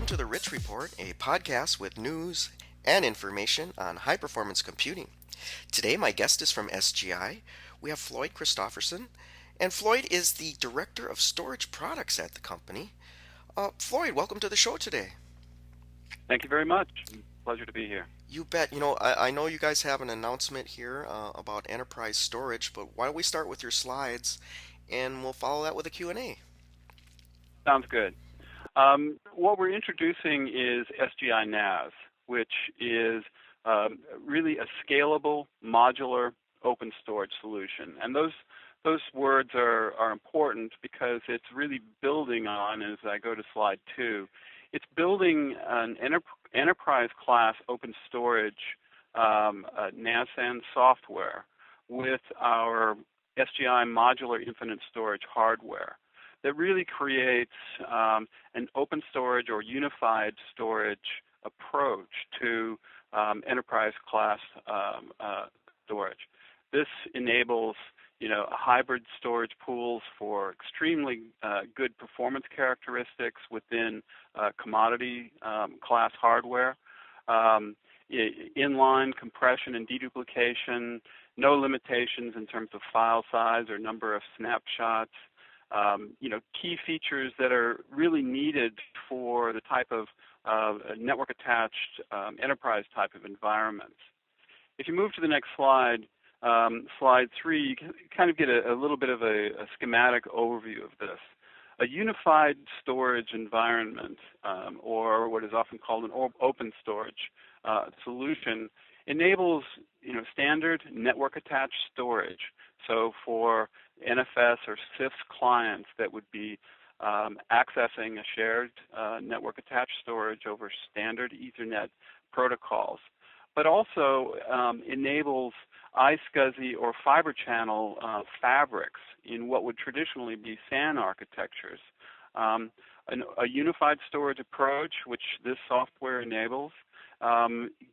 Welcome to the Rich Report, a podcast with news and information on high performance computing. Today, my guest is from SGI. We have Floyd Christofferson, and Floyd is the Director of Storage Products at the company. Floyd, welcome to the show today. Thank you very much. Pleasure to be here. You bet. I know you guys have an announcement here about enterprise storage, but why don't we start with your slides and we'll follow that with a Q&A. Sounds good. What we're introducing is SGI NAS, which is really a scalable, modular, open storage solution. And those words are important because it's really building on, as I go to slide 2, it's building an enterprise-class open storage NAS and software with our SGI Modular Infinite Storage hardware that really creates an open storage or unified storage approach to enterprise-class storage. This enables hybrid storage pools for extremely good performance characteristics within commodity class hardware, inline compression and deduplication, no limitations in terms of file size or number of snapshots, key features that are really needed for the type of network-attached enterprise type of environments. If you move to the next slide, slide 3, you can kind of get a little bit of a schematic overview of this. A unified storage environment, or what is often called an open storage solution, enables standard network-attached storage. So for NFS or CIFS clients that would be accessing a shared network-attached storage over standard Ethernet protocols, but also enables iSCSI or fiber channel fabrics in what would traditionally be SAN architectures. A unified storage approach, which this software enables,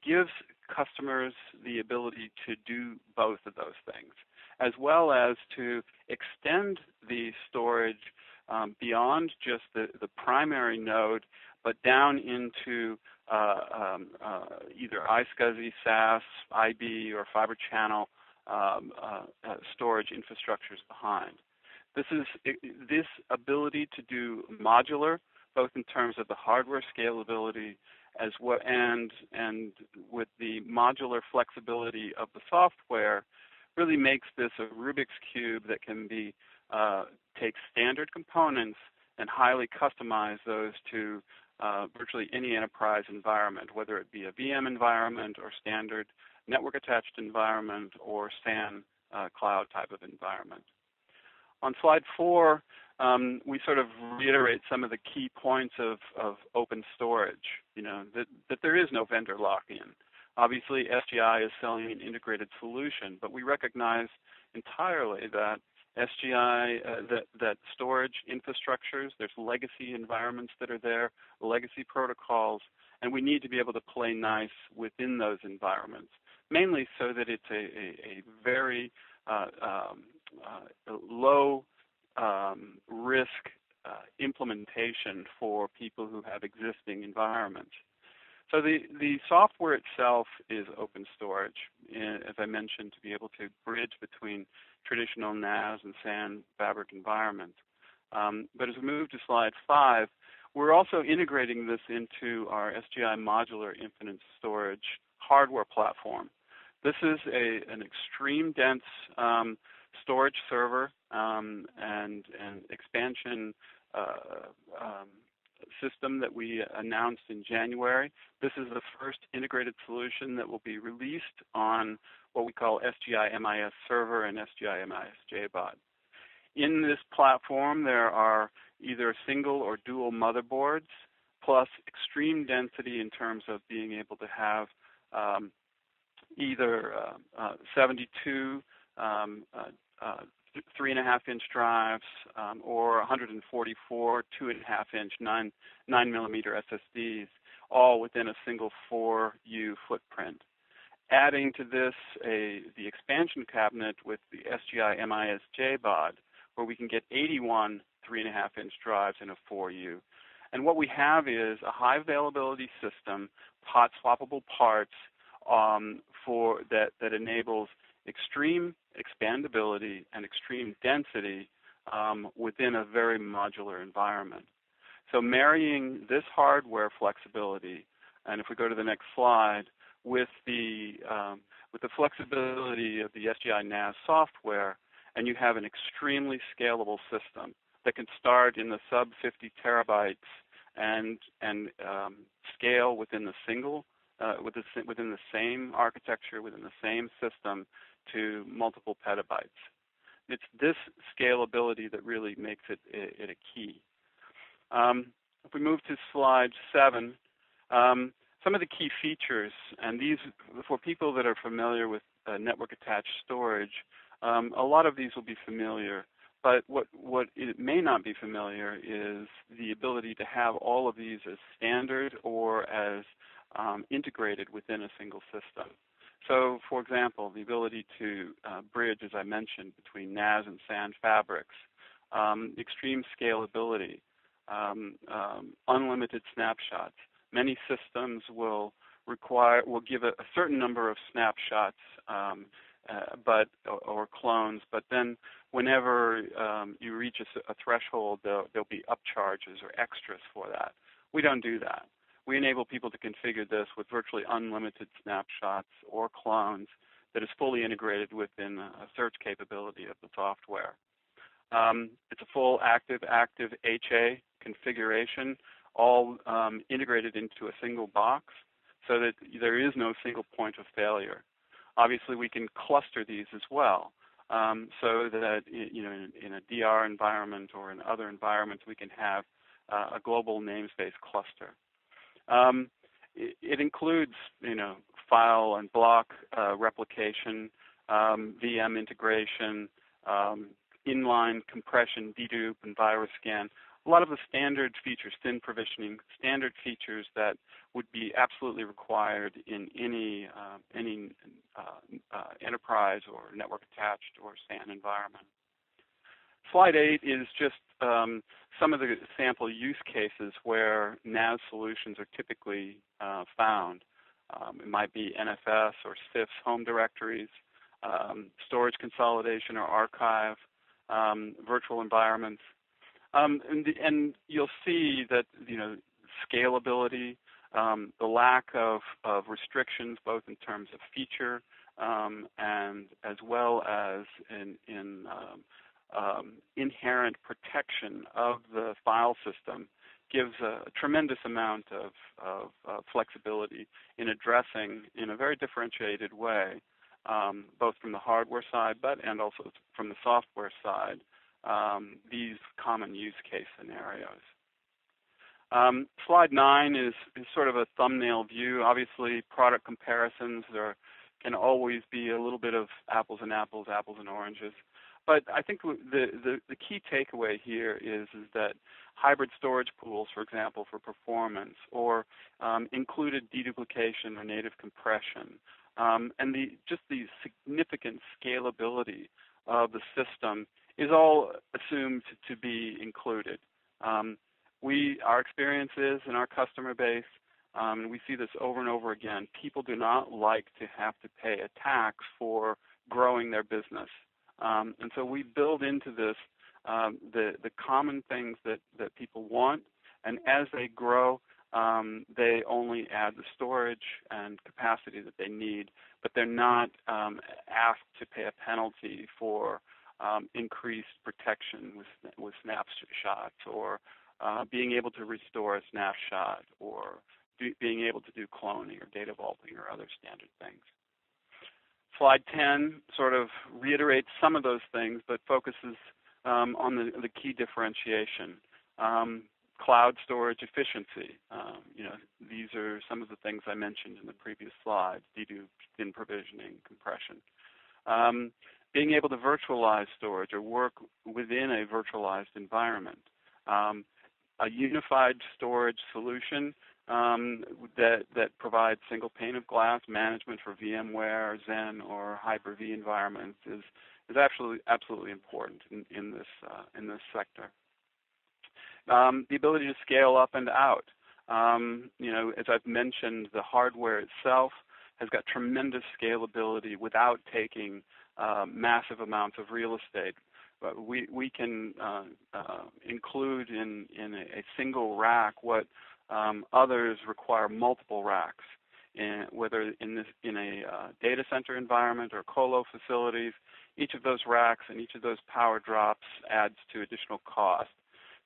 gives customers the ability to do both of those things, as well as to extend the storage beyond just the primary node, but down into either iSCSI, SAS, IB, or fiber channel storage infrastructures behind. This ability to do modular, both in terms of the hardware scalability as well and with the modular flexibility of the software, really makes this a Rubik's Cube that can be take standard components and highly customize those to virtually any enterprise environment, whether it be a VM environment or standard network-attached environment or SAN cloud type of environment. On slide 4, we sort of reiterate some of the key points of open storage, that there is no vendor lock-in. Obviously, SGI is selling an integrated solution, but we recognize entirely that SGI, that storage infrastructures, there's legacy environments that are there, legacy protocols, and we need to be able to play nice within those environments, mainly so that it's a very low risk implementation for people who have existing environments. So the software itself is open storage, as I mentioned, to be able to bridge between traditional NAS and SAN fabric environments. But as we move to slide 5, we're also integrating this into our SGI Modular Infinite Storage hardware platform. This is an extreme dense storage server and expansion system that we announced in January. This is the first integrated solution that will be released on what we call SGI MIS Server and SGI MIS JBOD. In this platform, there are either single or dual motherboards, plus extreme density in terms of being able to have either 72 3.5-inch drives or 144 2.5-inch 9mm SSDs, all within a single 4U footprint. Adding to this the expansion cabinet with the SGI MIS JBOD, where we can get 81 3.5-inch drives in a 4U. And what we have is a high availability system, hot swappable parts that enables extreme expandability and extreme density within a very modular environment. So marrying this hardware flexibility, and if we go to the next slide, with the flexibility of the SGI NAS software, and you have an extremely scalable system that can start in the sub 50 terabytes and scale within the within the same architecture, within the same system, to multiple petabytes. It's this scalability that really makes it a key. If we move to slide 7, some of the key features, and these, for people that are familiar with network attached storage, a lot of these will be familiar, but what it may not be familiar is the ability to have all of these as standard or as integrated within a single system. So, for example, the ability to bridge, as I mentioned, between NAS and SAN fabrics, extreme scalability, unlimited snapshots. Many systems will give a certain number of snapshots, or clones, but then whenever you reach a threshold, there'll be upcharges or extras for that. We don't do that. We enable people to configure this with virtually unlimited snapshots or clones that is fully integrated within a search capability of the software. It's a full active HA configuration, all integrated into a single box, so that there is no single point of failure. Obviously, we can cluster these as well, so that in a DR environment or in other environments, we can have a global namespace cluster. It includes, file and block replication, VM integration, inline compression, dedupe, and virus scan. A lot of the standard features, thin provisioning, standard features that would be absolutely required in any enterprise or network attached or SAN environment. Slide 8 is just some of the sample use cases where NAS solutions are typically found. It might be NFS or CIFS home directories, storage consolidation or archive, virtual environments. And you'll see that scalability, the lack of restrictions, both in terms of feature and as well as in inherent protection of the file system, gives a tremendous amount of flexibility in addressing, in a very differentiated way, both from the hardware side and also from the software side, these common use case scenarios. Slide 9 is sort of a thumbnail view. Obviously, product comparisons can always be a little bit of apples and apples, apples and oranges. But I think the key takeaway here is that hybrid storage pools, for example, for performance, or included deduplication or native compression, and just the significant scalability of the system is all assumed to be included. Our experience is in our customer base, and we see this over and over again, people do not like to have to pay a tax for growing their business. And so we build into this the common things that people want, and as they grow, they only add the storage and capacity that they need, but they're not asked to pay a penalty for increased protection with snapshots, or being able to restore a snapshot, or being able to do cloning or data vaulting or other standard things. Slide 10 sort of reiterates some of those things, but focuses on the key differentiation. Cloud storage efficiency. These are some of the things I mentioned in the previous slides: dedupe, thin provisioning, compression. Being able to virtualize storage or work within a virtualized environment. A unified storage solution that provides single pane of glass management for VMware, Xen, or Hyper-V environments is absolutely important in this sector. The ability to scale up and out. As I've mentioned, the hardware itself has got tremendous scalability without taking massive amounts of real estate. But we can include in a single rack what others require multiple racks, whether in a data center environment or colo facilities. Each of those racks and each of those power drops adds to additional cost.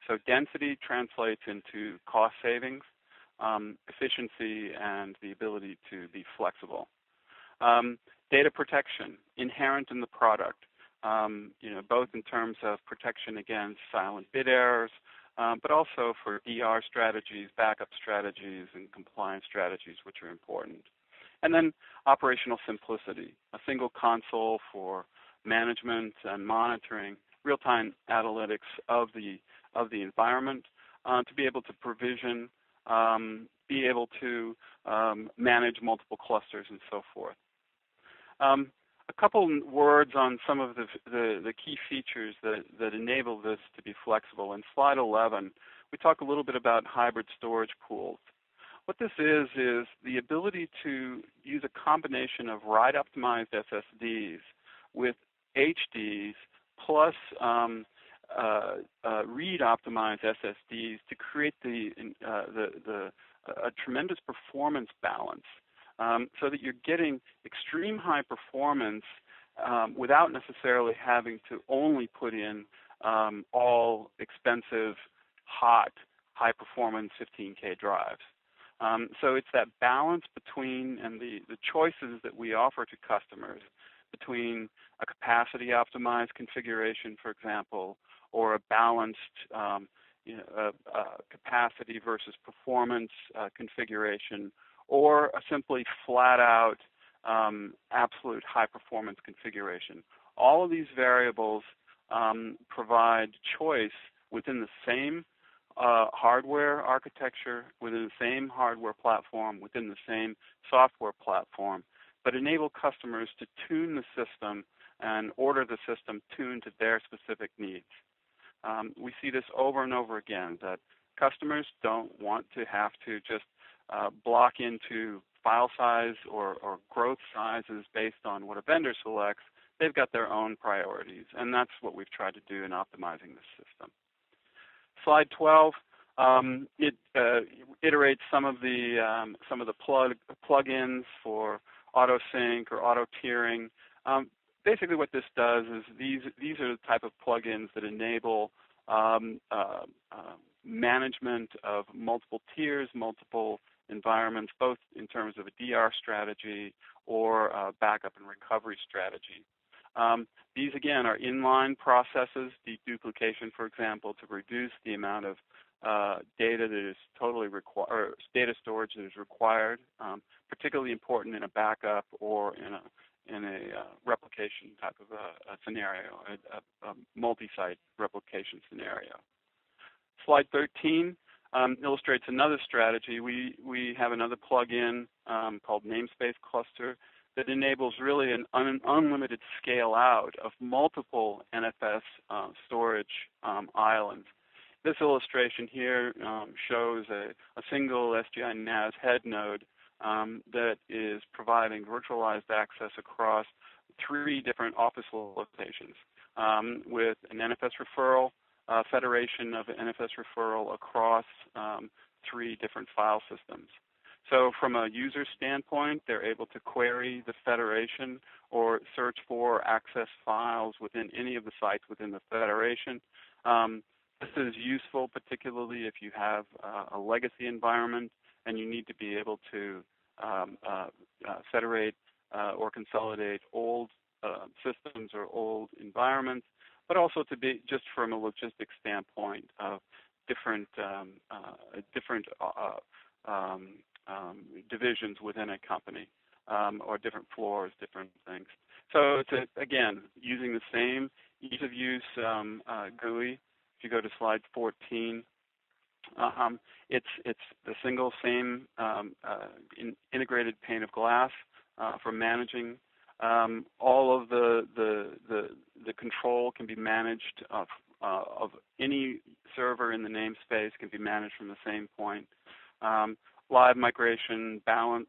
So density translates into cost savings, efficiency, and the ability to be flexible. Data protection, inherent in the product, both in terms of protection against silent bit errors, but also for DR strategies, backup strategies, and compliance strategies, which are important. And then operational simplicity, a single console for management and monitoring, real-time analytics of the environment, to be able to provision, be able to manage multiple clusters, and so forth. A couple words on some of the key features that enable this to be flexible. In slide 11, we talk a little bit about hybrid storage pools. What this is the ability to use a combination of write-optimized SSDs with HDs plus read-optimized SSDs to create a tremendous performance balance, so that you're getting extreme high performance without necessarily having to only put in all expensive, hot, high-performance 15K drives. So it's that balance between, and the choices that we offer to customers between a capacity-optimized configuration, for example, or a balanced capacity versus performance configuration, or a simply flat-out absolute high-performance configuration. All of these variables provide choice within the same hardware architecture, within the same hardware platform, within the same software platform, but enable customers to tune the system and order the system tuned to their specific needs. We see this over and over again, that customers don't want to have to just block into file size or growth sizes based on what a vendor selects. They've got their own priorities, and that's what we've tried to do in optimizing the system. Slide 12, it iterates some of the plugins for auto sync or auto tiering. Basically, what this does is these are the type of plugins that enable management of multiple tiers, multiple environments, both in terms of a DR strategy or a backup and recovery strategy. These, again, are inline processes, deduplication, for example, to reduce the amount of data that is totally required, or data storage that is required, particularly important in a backup or in a replication type of a scenario, a multi-site replication scenario. Slide 13 illustrates another strategy. We have another plugin called namespace cluster that enables really an unlimited scale out of multiple NFS storage islands. This illustration here shows a single SGI NAS head node that is providing virtualized access across 3 different office locations with an NFS referral, federation of NFS referral across 3 different file systems. So from a user standpoint, they're able to query the federation or search for access files within any of the sites within the federation. This is useful particularly if you have a legacy environment and you need to be able to federate or consolidate old systems or old environments, but also to be just from a logistics standpoint of different divisions within a company or different floors, different things. So it's again using the same ease of use GUI. If you go to slide 14, it's the single same integrated pane of glass for managing. All of the control can be managed of any server in the namespace can be managed from the same point. Live migration,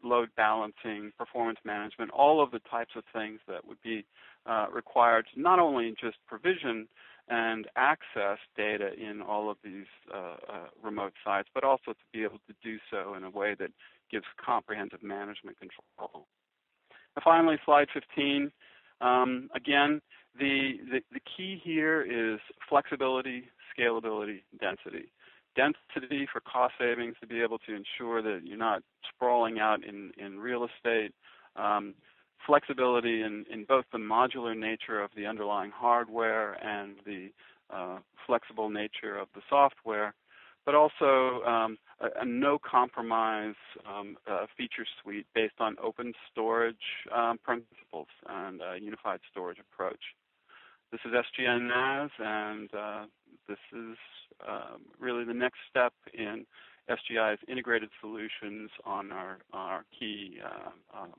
load balancing, performance management, all of the types of things that would be required to not only just provision and access data in all of these remote sites, but also to be able to do so in a way that gives comprehensive management control. And finally, slide 15. Again, the key here is flexibility, scalability, density. Density for cost savings, to be able to ensure that you're not sprawling out in real estate. Flexibility in both the modular nature of the underlying hardware and the flexible nature of the software, but also a no-compromise feature suite based on open storage principles and a unified storage approach. This is SGI NAS, and this is really the next step in SGI's integrated solutions on our key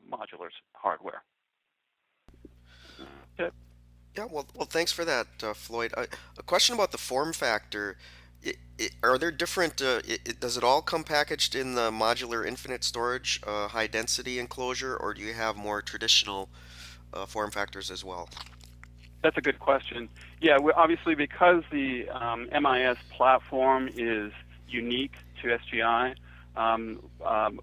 modular hardware. Yeah, well, thanks for that, Floyd. A question about the form factor. Are there different, does it all come packaged in the modular infinite storage high density enclosure, or do you have more traditional form factors as well? That's a good question. Yeah, obviously because the MIS platform is unique to SGI,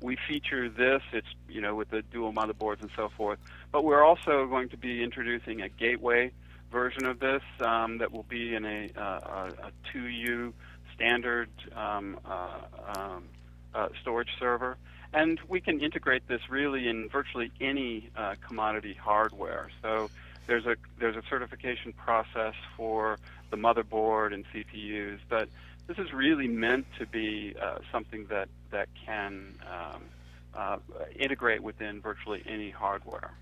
we feature this. It's with the dual motherboards and so forth. But we're also going to be introducing a gateway version of this that will be in a 2U standard storage server, and we can integrate this really in virtually any commodity hardware. So there's a certification process for the motherboard and CPUs, but this is really meant to be something that can integrate within virtually any hardware.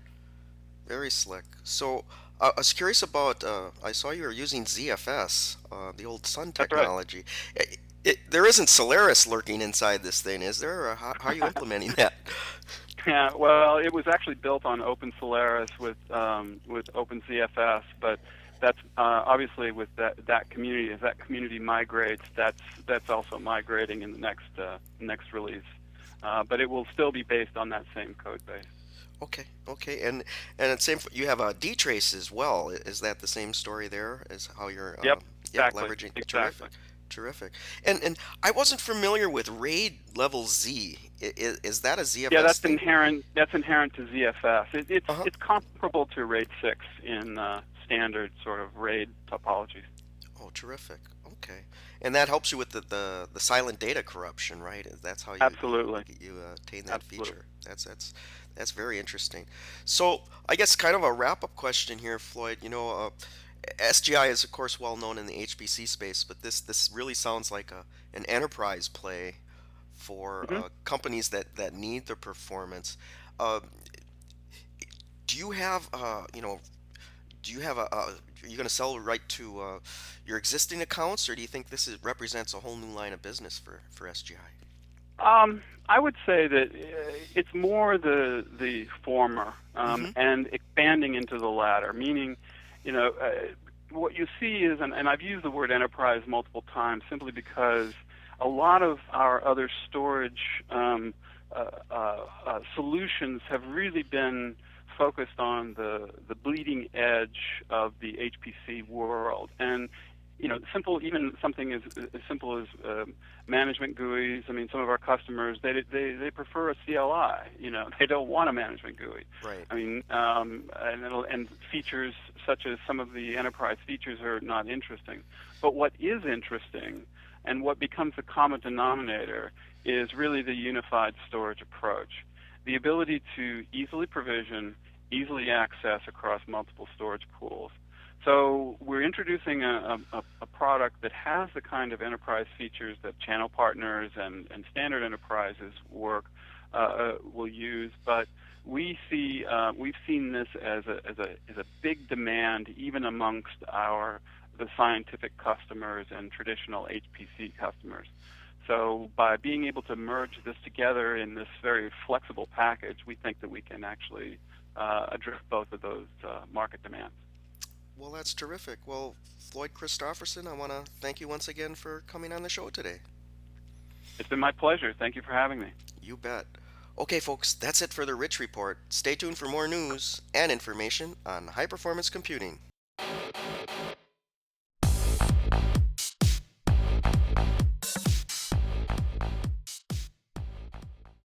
Very slick. So I was curious about, I saw you were using ZFS, the old Sun technology. That's right. There isn't Solaris lurking inside this thing, is there? Or how are you implementing that? Yeah, well, it was actually built on Open Solaris with Open ZFS, but that's obviously with that community. As that community migrates, that's also migrating in the next release. But it will still be based on that same code base. Okay, and it's same. You have a DTrace as well. Is that the same story there? As how you're exactly. Leveraging? Exactly. Terrific. And I wasn't familiar with RAID level Z. Is that a ZFS? Yeah, that's thing? inherent. That's inherent to ZFS. It's comparable to RAID 6 in standard sort of RAID topologies. Oh, terrific. Okay, and that helps you with the silent data corruption, right? That's how you Absolutely you attain that feature. That's very interesting. So I guess kind of a wrap-up question here, Floyd. SGI is of course well known in the HPC space, but this really sounds like an enterprise play for companies that need the performance. Do you have are you going to sell right to your existing accounts, or do you think this represents a whole new line of business for SGI? I would say that it's more the former and expanding into the latter, meaning, what you see is, and I've used the word enterprise multiple times simply because a lot of our other storage solutions have really been focused on the bleeding edge of the HPC world. And even something as simple as management GUIs. I mean, some of our customers they prefer a CLI. They don't want a management GUI. Right. I mean, and features such as some of the enterprise features are not interesting. But what is interesting, and what becomes the common denominator, is really the unified storage approach. The ability to easily provision, easily access across multiple storage pools. So we're introducing a product that has the kind of enterprise features that channel partners and standard enterprises will use, but we've seen this as a big demand even amongst the scientific customers and traditional HPC customers. So by being able to merge this together in this very flexible package, we think that we can actually address both of those market demands. Well, that's terrific. Well, Floyd Christofferson, I want to thank you once again for coming on the show today. It's been my pleasure. Thank you for having me. You bet. Okay, folks, that's it for the Rich Report. Stay tuned for more news and information on high performance computing.